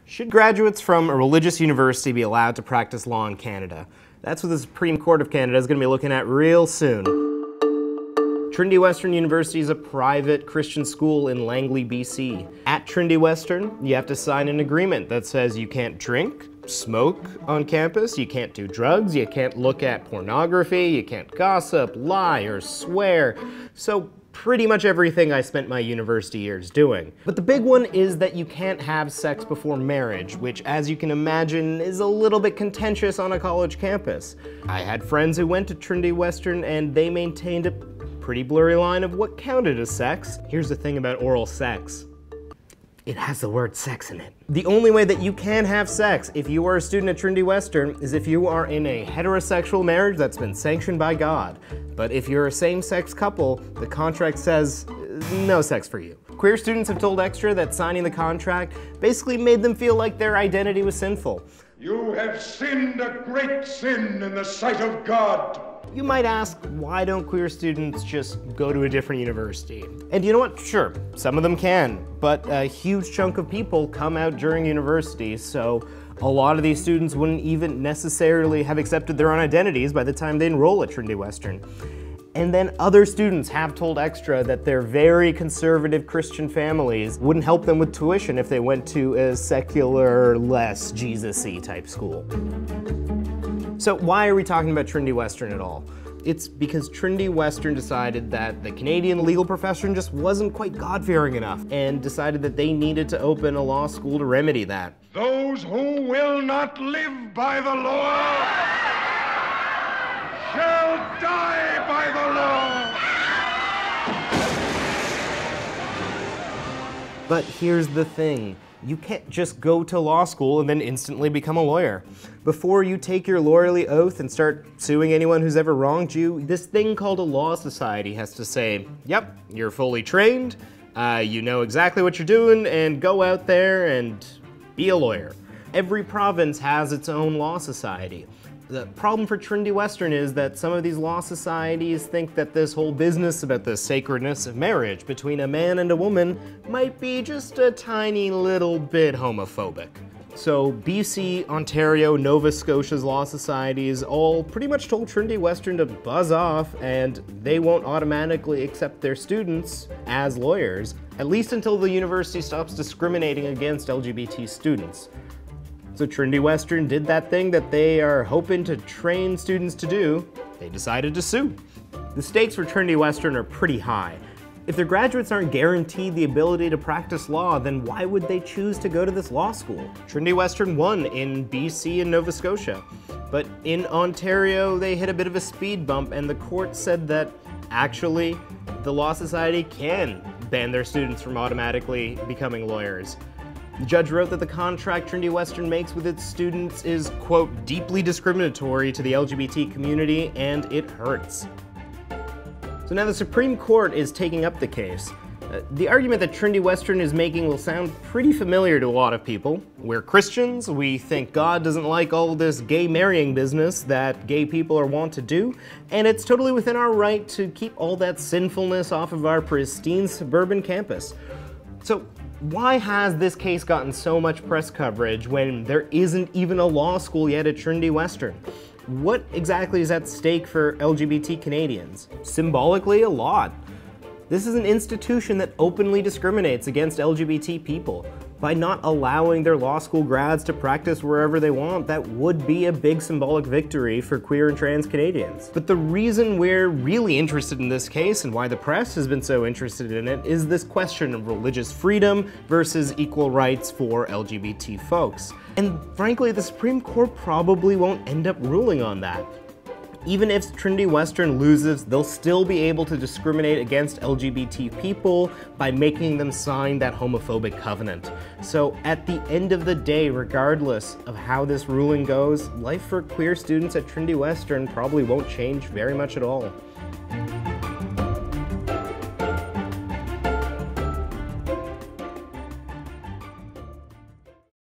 Should graduates from a religious university be allowed to practice law in Canada? That's what the Supreme Court of Canada is going to be looking at real soon. Trinity Western University is a private Christian school in Langley, BC. At Trinity Western, you have to sign an agreement that says you can't drink, smoke on campus, you can't do drugs, you can't look at pornography, you can't gossip, lie, or swear. So pretty much everything I spent my university years doing. But the big one is that you can't have sex before marriage, which, as you can imagine, is a little bit contentious on a college campus. I had friends who went to Trinity Western and they maintained a pretty blurry line of what counted as sex. Here's the thing about oral sex. It has the word sex in it. The only way that you can have sex if you are a student at Trinity Western is if you are in a heterosexual marriage that's been sanctioned by God. But if you're a same-sex couple, the contract says no sex for you. Queer students have told Xtra that signing the contract basically made them feel like their identity was sinful. You have sinned a great sin in the sight of God. You might ask, why don't queer students just go to a different university? And you know what? Sure, some of them can, but a huge chunk of people come out during university, so a lot of these students wouldn't even necessarily have accepted their own identities by the time they enroll at Trinity Western. And then other students have told Xtra that their very conservative Christian families wouldn't help them with tuition if they went to a secular, less Jesus-y type school. So why are we talking about Trinity Western at all? It's because Trinity Western decided that the Canadian legal profession just wasn't quite God-fearing enough and decided that they needed to open a law school to remedy that. Those who will not live by the law shall die by the law. But here's the thing. You can't just go to law school and then instantly become a lawyer. Before you take your lawyerly oath and start suing anyone who's ever wronged you, this thing called a law society has to say, yep, you're fully trained, you know exactly what you're doing, and go out there and be a lawyer. Every province has its own law society. The problem for Trinity Western is that some of these law societies think that this whole business about the sacredness of marriage between a man and a woman might be just a tiny little bit homophobic. So BC, Ontario, Nova Scotia's law societies all pretty much told Trinity Western to buzz off, and they won't automatically accept their students as lawyers, at least until the university stops discriminating against LGBT students. So Trinity Western did that thing that they are hoping to train students to do. They decided to sue. The stakes for Trinity Western are pretty high. If their graduates aren't guaranteed the ability to practice law, then why would they choose to go to this law school? Trinity Western won in BC and Nova Scotia. But in Ontario, they hit a bit of a speed bump, and the court said that actually the Law Society can ban their students from automatically becoming lawyers. The judge wrote that the contract Trinity Western makes with its students is, quote, deeply discriminatory to the LGBT community, and it hurts. So now the Supreme Court is taking up the case. The argument that Trinity Western is making will sound pretty familiar to a lot of people. We're Christians, we think God doesn't like all of this gay marrying business that gay people are wont to do, and it's totally within our right to keep all that sinfulness off of our pristine suburban campus. So why has this case gotten so much press coverage when there isn't even a law school yet at Trinity Western? What exactly is at stake for LGBT Canadians? Symbolically, a lot. This is an institution that openly discriminates against LGBT people. By not allowing their law school grads to practice wherever they want, that would be a big symbolic victory for queer and trans Canadians. But the reason we're really interested in this case and why the press has been so interested in it is this question of religious freedom versus equal rights for LGBT folks. And frankly, the Supreme Court probably won't end up ruling on that. Even if Trinity Western loses, they'll still be able to discriminate against LGBT people by making them sign that homophobic covenant. So at the end of the day, regardless of how this ruling goes, life for queer students at Trinity Western probably won't change very much at all.